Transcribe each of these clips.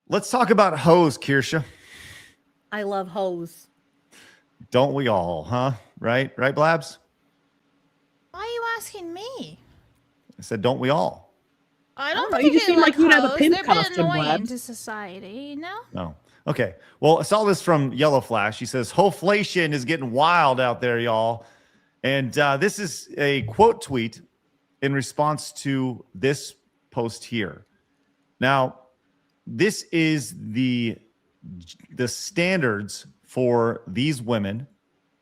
Let's talk about hoes, Kirsha. I love hoes. Don't we all, huh? Right, Blabs? Why are you asking me? I said, don't we all? I I don't don't know. You just seem particularly like you'd have a hoes. pimp They're a bit costume, annoying Blabs. to society, you know? No. Okay. Well, I saw this from Yellow Flash. He says, "Hoflation is getting wild out there, y'all." And this is a quote tweet in response to this post here. Now, this is the standards for these women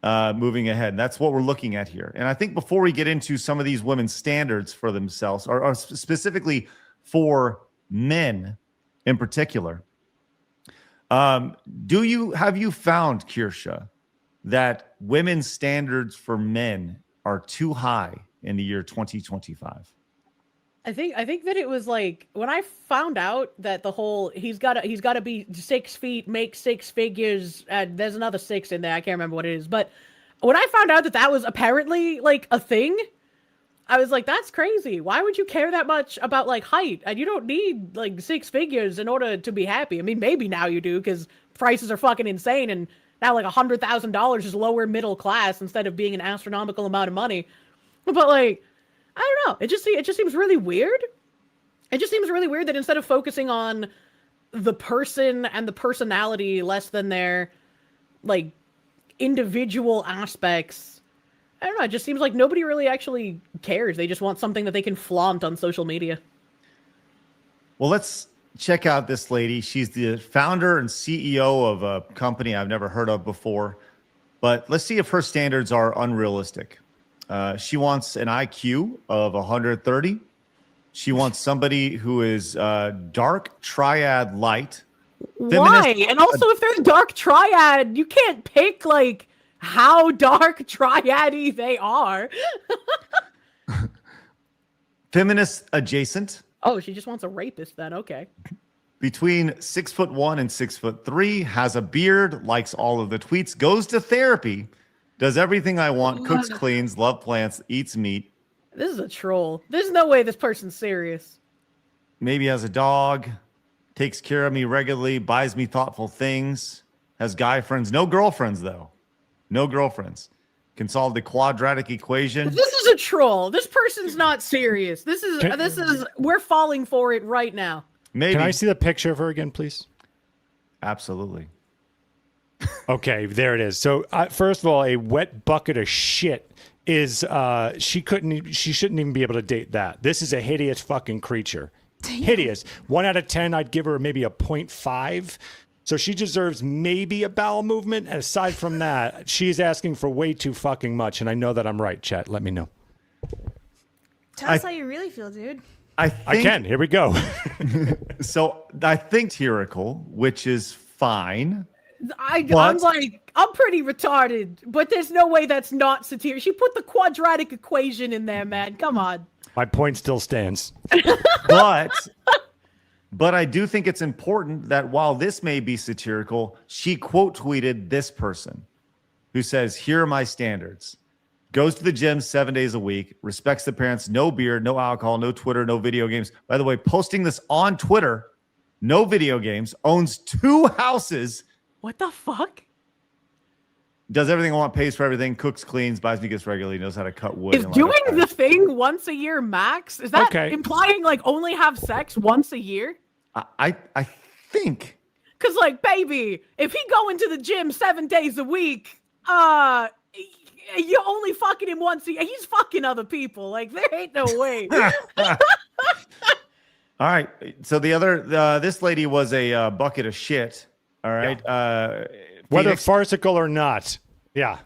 moving ahead. That's what we're looking at here. And I think before we get into some of these women's standards for themselves, or specifically for men in particular, have you found, Kirsha, that women's standards for men are too high in the year 2025? I think that it was like when I found out that the whole he's got to be 6 feet, make 6 figures. There's another 6 in there. I can't remember what it is, but when I found out that that was apparently like a thing, I was like, that's crazy. Why would you care that much about like height? And you don't need like 6 figures in order to be happy. I mean, maybe now you do because prices are fucking insane, and now like $100,000 is lower middle class instead of being an astronomical amount of money. But like, I don't know. It just seems really weird. It just seems really weird that instead of focusing on the person and the personality less than their like individual aspects, I don't know. It just seems like nobody really actually cares. They just want something that they can flaunt on social media. Well, let's check out this lady. She's the founder and CEO of a company I've never heard of before, but let's see if her standards are unrealistic. She wants an IQ of 130. She wants somebody who is dark triad light. Why? And also, if they're dark triad, you can't pick like how dark triad-y they are. Feminist adjacent. Oh, she just wants a rapist then. Okay. Between 6'1" and 6'3", has a beard, likes all of the tweets, goes to therapy, does everything I want, cooks, cleans, love plants, eats meat. This is a troll. There's no way this person's serious. Maybe has a dog, takes care of me regularly, buys me thoughtful things, has guy friends, no girlfriends though. No girlfriends. Can solve the quadratic equation. This is a troll. This person's not serious. This is we're falling for it right now. Maybe. Can I see the picture of her again, please? Absolutely. Okay, there it is. So first of all, a wet bucket of shit is she shouldn't even be able to date that. This is a hideous fucking creature. Damn. Hideous. 1 out of 10, I'd give her maybe a 0.5. So she deserves maybe a bowel movement. And aside from that, she's asking for way too fucking much. And I know that I'm right, chat. Let me know. Tell us how you really feel, dude. I can. Here we go. So I think satirical, which is fine. I'm pretty retarded, but there's no way that's not satirical. She put the quadratic equation in there, man. Come on. My point still stands. But I do think it's important that while this may be satirical, she quote tweeted this person who says, "Here are my standards. Goes to the gym 7 days a week, respects the parents, no beer, no alcohol, no Twitter, no video games." By the way, posting this on Twitter, no video games, owns 2 houses. What the fuck? Does everything I want, pays for everything, cooks, cleans, buys me gifts regularly, knows how to cut wood. Is doing the thing once a year max? Is that implying like only have sex once a year? I think. Cause like, baby, if he going to the gym 7 days a week, you're only fucking him once a year. He's fucking other people. Like, there ain't no way. All right. So the other, this lady was a bucket of shit. All right. Whether farcical or not. Yeah.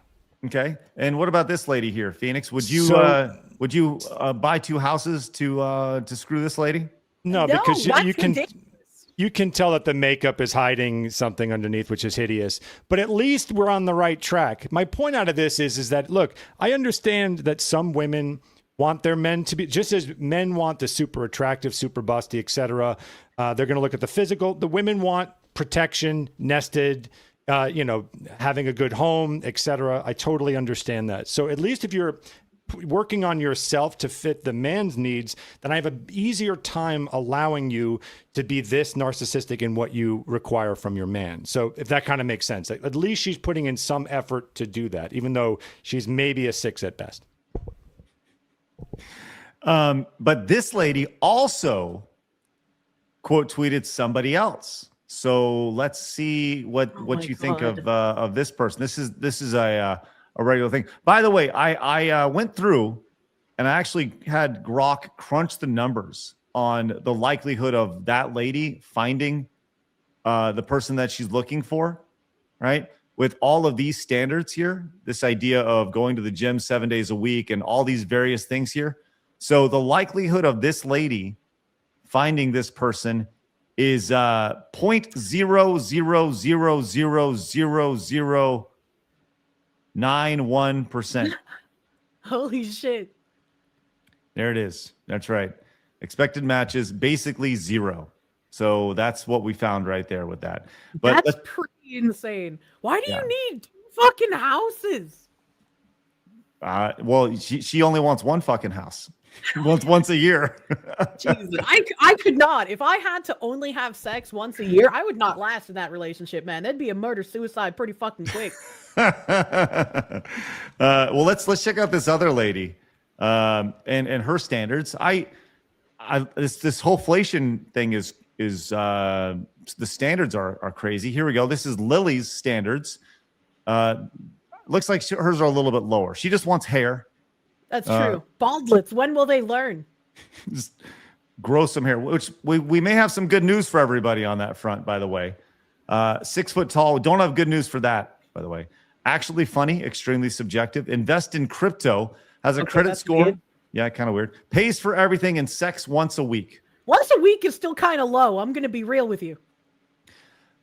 Okay. And what about this lady here, Phoenix? Would you buy 2 houses to screw this lady? No, because you can tell that the makeup is hiding something underneath, which is hideous. But at least we're on the right track. My point out of this is that, look, I understand that some women want their men to be, just as men want the super attractive, super busty, etc. They're going to look at the physical. The women want protection, nested, having a good home, etc. I totally understand that. So at least if you're working on yourself to fit the man's needs, then I have an easier time allowing you to be this narcissistic in what you require from your man. So if that kind of makes sense, at least she's putting in some effort to do that, even though she's maybe a 6 at best. But this lady also quote tweeted somebody else. So let's see what you think of this person. This is a regular thing. By the way, I went through and I actually had Grok crunch the numbers on the likelihood of that lady finding the person that she's looking for, right? With all of these standards here, this idea of going to the gym 7 days a week and all these various things here. So the likelihood of this lady finding this person is 0.00000091%. Holy shit. There it is. That's right. Expected matches, basically 0. So that's what we found right there with that. But that's pretty insane. Why do you need 2 fucking houses? Well, she only wants one fucking house. once a year. Jesus, I could not. If I had to only have sex once a year, I would not last in that relationship, man. That'd be a murder-suicide pretty fucking quick. Well, let's check out this other lady and her standards. This whole inflation thing is the standards are crazy. Here we go. This is Lily's standards. Looks like hers are a little bit lower. She just wants hair. That's true. Baldlets, when will they learn? Just grow some hair, which we may have some good news for everybody on that front, by the way. 6 foot tall. Don't have good news for that, by the way. Actually funny, extremely subjective. Invest in crypto. Has a credit score. Weird. Yeah, kind of weird. Pays for everything and sex once a week. Once a week is still kind of low. I'm going to be real with you.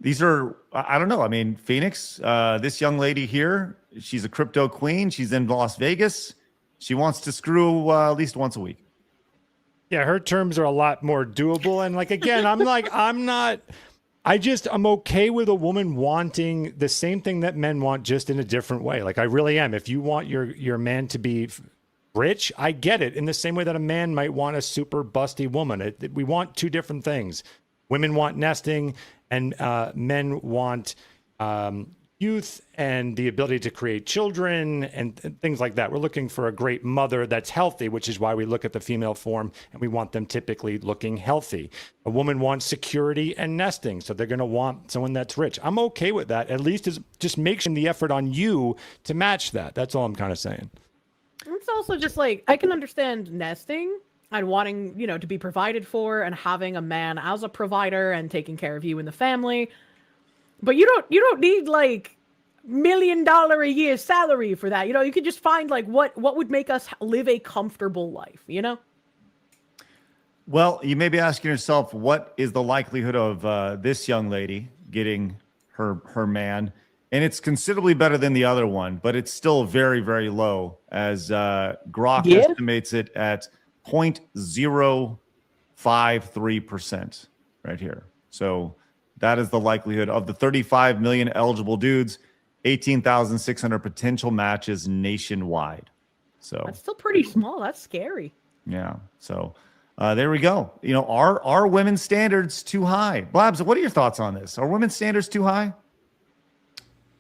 These are, I don't know. I mean, Phoenix, this young lady here, she's a crypto queen. She's in Las Vegas. She wants to screw at least once a week. Yeah, her terms are a lot more doable. And like, again, I'm okay with a woman wanting the same thing that men want, just in a different way. Like, I really am. If you want your man to be rich, I get it. In the same way that a man might want a super busty woman. We want 2 different things. Women want nesting, and men want youth and the ability to create children and things like that. We're looking for a great mother that's healthy, which is why we look at the female form and we want them typically looking healthy. A woman wants security and nesting, so they're going to want someone that's rich. I'm okay with that. At least is just making the effort on you to match that. That's all I'm kind of saying. It's also just like, I can understand nesting and wanting, to be provided for and having a man as a provider and taking care of you and the family. But you don't need like $1 million a year salary for that. You could just find like what would make us live a comfortable life, Well, you may be asking yourself, what is the likelihood of this young lady getting her man? And it's considerably better than the other one, but it's still very, very low, as Grok estimates it at 0.053% right here. So that is the likelihood of the 35 million eligible dudes, 18,600 potential matches nationwide. So that's still pretty small. That's scary. Yeah. So there we go. Are women's standards too high? Blabs, what are your thoughts on this? Are women's standards too high?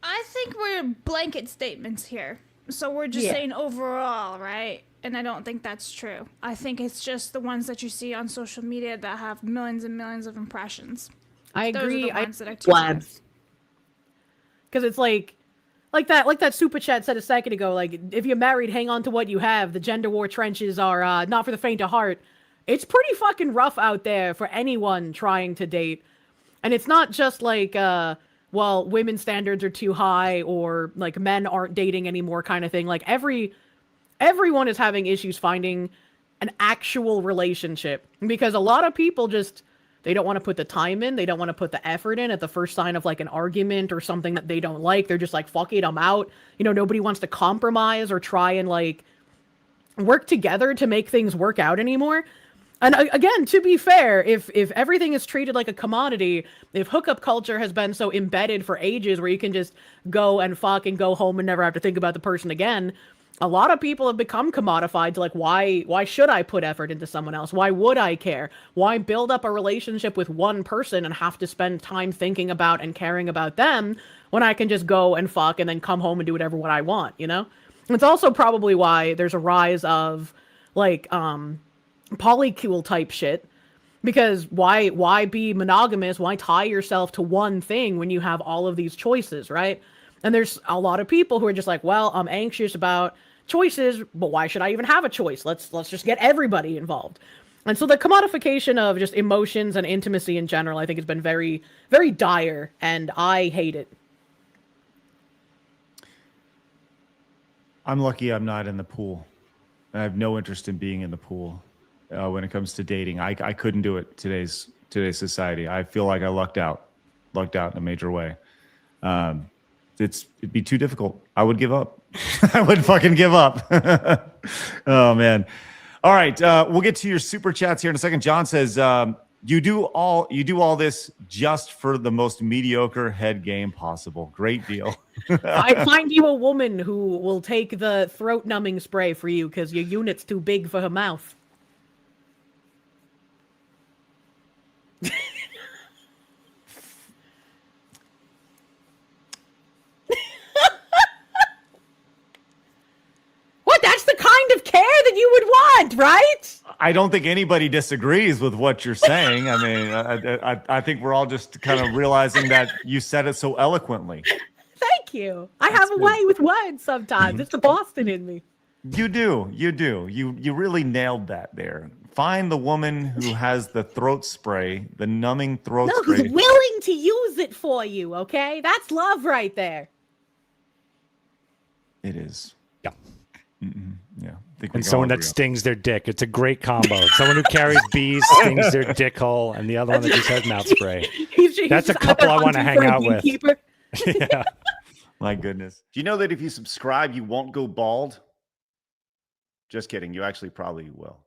I think we're blanket statements here. So we're just saying overall, right? And I don't think that's true. I think it's just the ones that you see on social media that have millions and millions of impressions. I agree. Blabs. Because it's like that super chat said a second ago, like, if you're married, hang on to what you have. The gender war trenches are not for the faint of heart. It's pretty fucking rough out there for anyone trying to date. And it's not just like, women's standards are too high or like men aren't dating anymore kind of thing. Like everyone is having issues finding an actual relationship because a lot of people they don't want to put the time in. They don't want to put the effort in at the first sign of like an argument or something that they don't like. They're just like, fuck it, I'm out. Nobody wants to compromise or try and like work together to make things work out anymore. And again, to be fair, if everything is treated like a commodity, if hookup culture has been so embedded for ages where you can just go and fuck and go home and never have to think about the person again, a lot of people have become commodified to like, why should I put effort into someone else? Why would I care? Why build up a relationship with one person and have to spend time thinking about and caring about them when I can just go and fuck and then come home and do whatever what I want, you know? It's also probably why there's a rise of like polycule type shit. Because why be monogamous? Why tie yourself to one thing when you have all of these choices, right? And there's a lot of people who are just like, well, I'm anxious about choices, but why should I even have a choice? Let's just get everybody involved. And so the commodification of just emotions and intimacy in general, I think, has been very, very dire, and I hate it. I'm lucky I'm not in the pool. I have no interest in being in the pool when it comes to dating. I couldn't do it today's society. I feel like I lucked out in a major way. It'd be too difficult. I would give up. I would fucking give up. Oh man. All right. We'll get to your super chats here in a second. John says, you do all this just for the most mediocre head game possible. Great deal. I find you a woman who will take the throat numbing spray for you because your unit's too big for her mouth. What? That's the kind of care that you would want, right? I don't think anybody disagrees with what you're saying. I mean, I think we're all just kind of realizing that you said it so eloquently. Thank you. I have a way with words sometimes. It's the Boston in me. You do. You really nailed that there. Find the woman who has the throat spray, the numbing throat No, spray. who's willing to use it for you, okay? That's love right there. It is. Yeah. Yeah. And someone that stings their dick. It's a great combo. Someone who carries bees, stings their dick hole, and the other one that just has mouth spray. He's That's a just couple I out want to hunting hang for a out with. beekeeper. Yeah. My goodness. Do you know that if you subscribe, you won't go bald? Just kidding. You actually probably will.